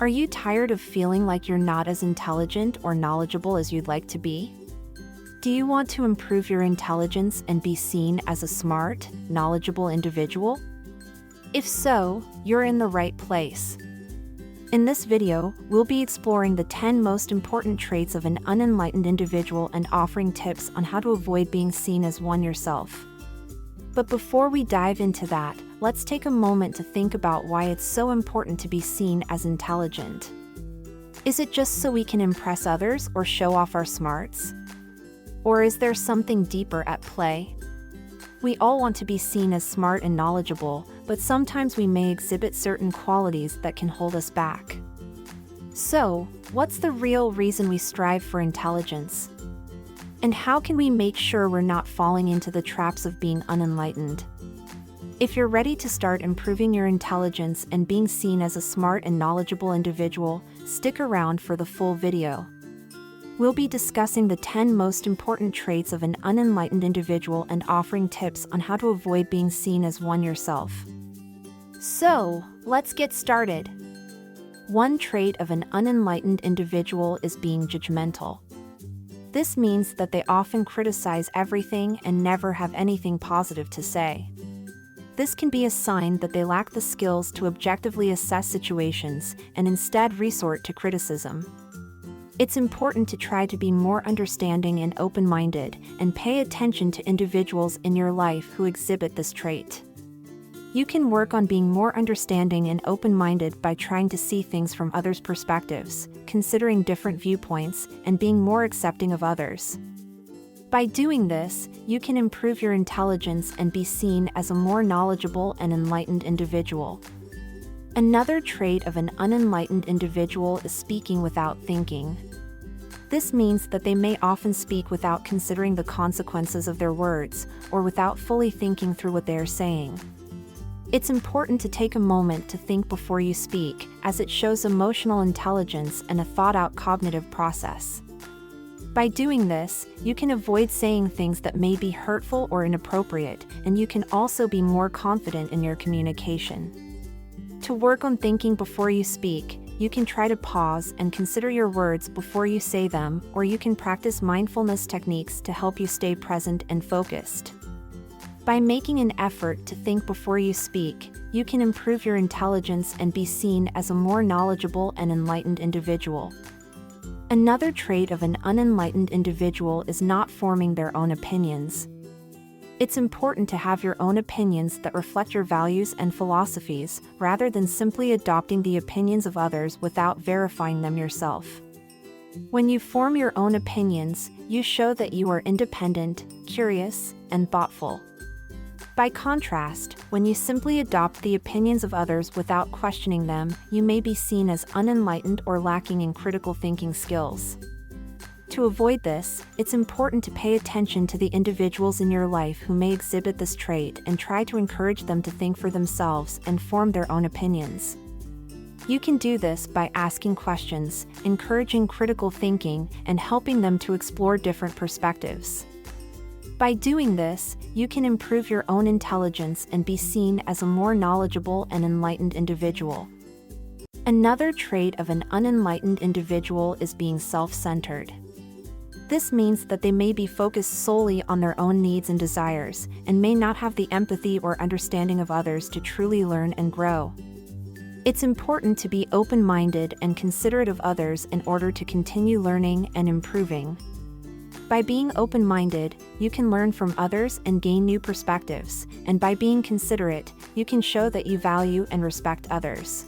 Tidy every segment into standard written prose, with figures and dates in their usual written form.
Are you tired of feeling like you're not as intelligent or knowledgeable as you'd like to be? Do you want to improve your intelligence and be seen as a smart, knowledgeable individual? If so, you're in the right place. In this video, we'll be exploring the 10 most important traits of an unenlightened individual and offering tips on how to avoid being seen as one yourself. But before we dive into that, let's take a moment to think about why it's so important to be seen as intelligent. Is it just so we can impress others or show off our smarts? Or is there something deeper at play? We all want to be seen as smart and knowledgeable, but sometimes we may exhibit certain qualities that can hold us back. So, what's the real reason we strive for intelligence? And how can we make sure we're not falling into the traps of being unenlightened? If you're ready to start improving your intelligence and being seen as a smart and knowledgeable individual, stick around for the full video. We'll be discussing the 10 most important traits of an unenlightened individual and offering tips on how to avoid being seen as one yourself. So, let's get started. One trait of an unenlightened individual is being judgmental. This means that they often criticize everything and never have anything positive to say. This can be a sign that they lack the skills to objectively assess situations and instead resort to criticism. It's important to try to be more understanding and open-minded and pay attention to individuals in your life who exhibit this trait. You can work on being more understanding and open-minded by trying to see things from others' perspectives, considering different viewpoints, and being more accepting of others. By doing this, you can improve your intelligence and be seen as a more knowledgeable and enlightened individual. Another trait of an unenlightened individual is speaking without thinking. This means that they may often speak without considering the consequences of their words, or without fully thinking through what they are saying. It's important to take a moment to think before you speak, as it shows emotional intelligence and a thought-out cognitive process. By doing this, you can avoid saying things that may be hurtful or inappropriate, and you can also be more confident in your communication. To work on thinking before you speak, you can try to pause and consider your words before you say them, or you can practice mindfulness techniques to help you stay present and focused. By making an effort to think before you speak, you can improve your intelligence and be seen as a more knowledgeable and enlightened individual. Another trait of an unenlightened individual is not forming their own opinions. It's important to have your own opinions that reflect your values and philosophies, rather than simply adopting the opinions of others without verifying them yourself. When you form your own opinions, you show that you are independent, curious, and thoughtful. By contrast, when you simply adopt the opinions of others without questioning them, you may be seen as unenlightened or lacking in critical thinking skills. To avoid this, it's important to pay attention to the individuals in your life who may exhibit this trait and try to encourage them to think for themselves and form their own opinions. You can do this by asking questions, encouraging critical thinking, and helping them to explore different perspectives. By doing this, you can improve your own intelligence and be seen as a more knowledgeable and enlightened individual. Another trait of an unenlightened individual is being self-centered. This means that they may be focused solely on their own needs and desires, and may not have the empathy or understanding of others to truly learn and grow. It's important to be open-minded and considerate of others in order to continue learning and improving. By being open-minded, you can learn from others and gain new perspectives, and by being considerate, you can show that you value and respect others.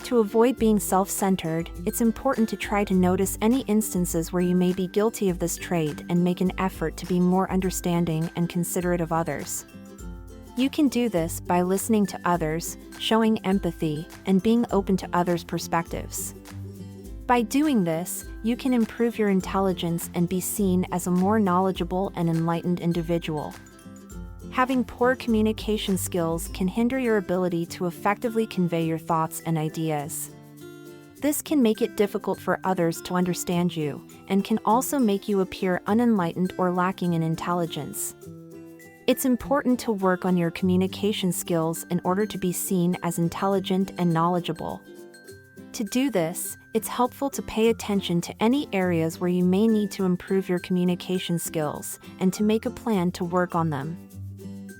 To avoid being self-centered, it's important to try to notice any instances where you may be guilty of this trait and make an effort to be more understanding and considerate of others. You can do this by listening to others, showing empathy, and being open to others' perspectives. By doing this, you can improve your intelligence and be seen as a more knowledgeable and enlightened individual. Having poor communication skills can hinder your ability to effectively convey your thoughts and ideas. This can make it difficult for others to understand you, and can also make you appear unenlightened or lacking in intelligence. It's important to work on your communication skills in order to be seen as intelligent and knowledgeable. To do this, it's helpful to pay attention to any areas where you may need to improve your communication skills and to make a plan to work on them.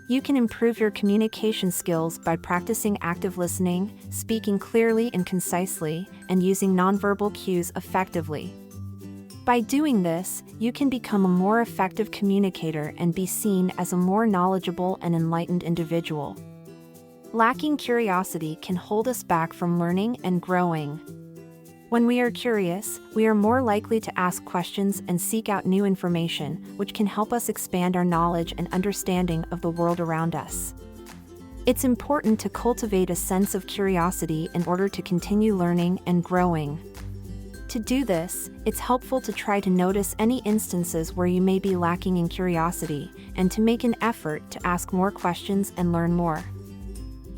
You can improve your communication skills by practicing active listening, speaking clearly and concisely, and using nonverbal cues effectively. By doing this, you can become a more effective communicator and be seen as a more knowledgeable and enlightened individual. Lacking curiosity can hold us back from learning and growing. When we are curious, we are more likely to ask questions and seek out new information, which can help us expand our knowledge and understanding of the world around us. It's important to cultivate a sense of curiosity in order to continue learning and growing. To do this, it's helpful to try to notice any instances where you may be lacking in curiosity and to make an effort to ask more questions and learn more.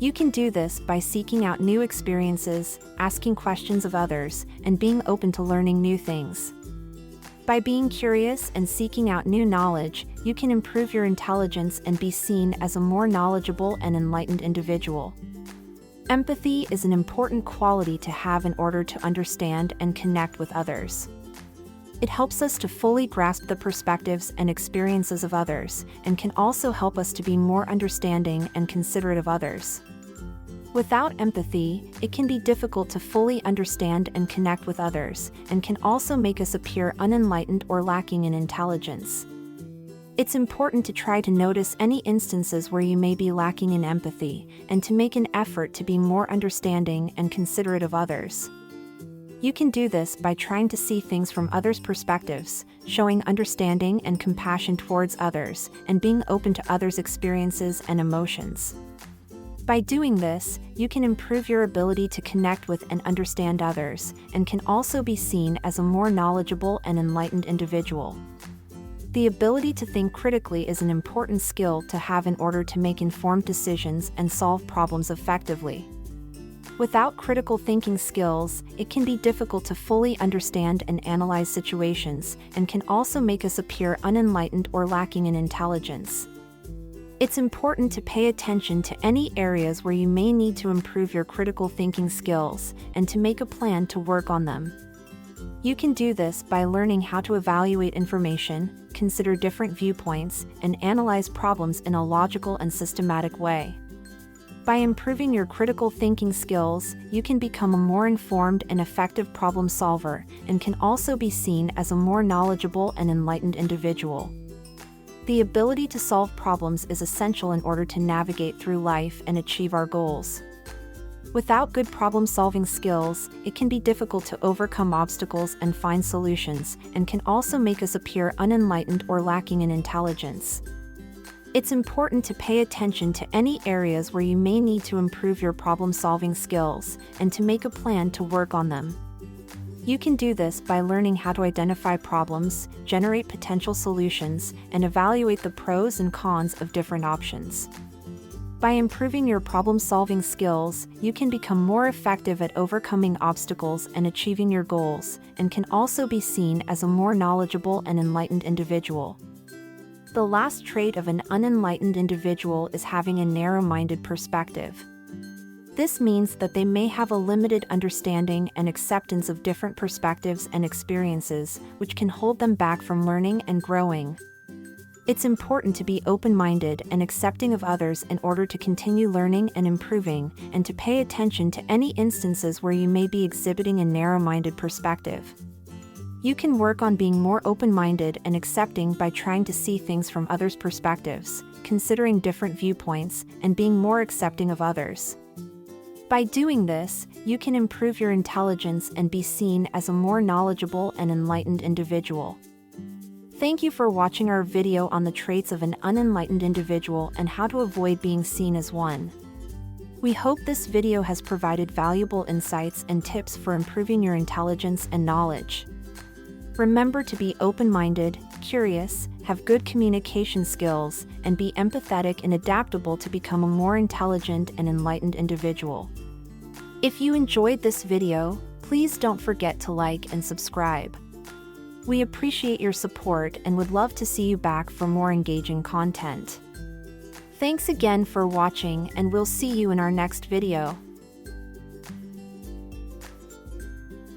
You can do this by seeking out new experiences, asking questions of others, and being open to learning new things. By being curious and seeking out new knowledge, you can improve your intelligence and be seen as a more knowledgeable and enlightened individual. Empathy is an important quality to have in order to understand and connect with others. It helps us to fully grasp the perspectives and experiences of others, and can also help us to be more understanding and considerate of others. Without empathy, it can be difficult to fully understand and connect with others, and can also make us appear unenlightened or lacking in intelligence. It's important to try to notice any instances where you may be lacking in empathy, and to make an effort to be more understanding and considerate of others. You can do this by trying to see things from others' perspectives, showing understanding and compassion towards others, and being open to others' experiences and emotions. By doing this, you can improve your ability to connect with and understand others, and can also be seen as a more knowledgeable and enlightened individual. The ability to think critically is an important skill to have in order to make informed decisions and solve problems effectively. Without critical thinking skills, it can be difficult to fully understand and analyze situations, and can also make us appear unenlightened or lacking in intelligence. It's important to pay attention to any areas where you may need to improve your critical thinking skills, and to make a plan to work on them. You can do this by learning how to evaluate information, consider different viewpoints, and analyze problems in a logical and systematic way. By improving your critical thinking skills, you can become a more informed and effective problem solver, and can also be seen as a more knowledgeable and enlightened individual. The ability to solve problems is essential in order to navigate through life and achieve our goals. Without good problem-solving skills, it can be difficult to overcome obstacles and find solutions, and can also make us appear unenlightened or lacking in intelligence. It's important to pay attention to any areas where you may need to improve your problem-solving skills, and to make a plan to work on them. You can do this by learning how to identify problems, generate potential solutions, and evaluate the pros and cons of different options. By improving your problem-solving skills, you can become more effective at overcoming obstacles and achieving your goals, and can also be seen as a more knowledgeable and enlightened individual. The last trait of an unenlightened individual is having a narrow-minded perspective. This means that they may have a limited understanding and acceptance of different perspectives and experiences, which can hold them back from learning and growing. It's important to be open-minded and accepting of others in order to continue learning and improving, and to pay attention to any instances where you may be exhibiting a narrow-minded perspective. You can work on being more open-minded and accepting by trying to see things from others' perspectives, considering different viewpoints, and being more accepting of others. By doing this, you can improve your intelligence and be seen as a more knowledgeable and enlightened individual. Thank you for watching our video on the traits of an unenlightened individual and how to avoid being seen as one. We hope this video has provided valuable insights and tips for improving your intelligence and knowledge. Remember to be open-minded, curious, have good communication skills, and be empathetic and adaptable to become a more intelligent and enlightened individual. If you enjoyed this video, please don't forget to like and subscribe. We appreciate your support and would love to see you back for more engaging content. Thanks again for watching, and we'll see you in our next video.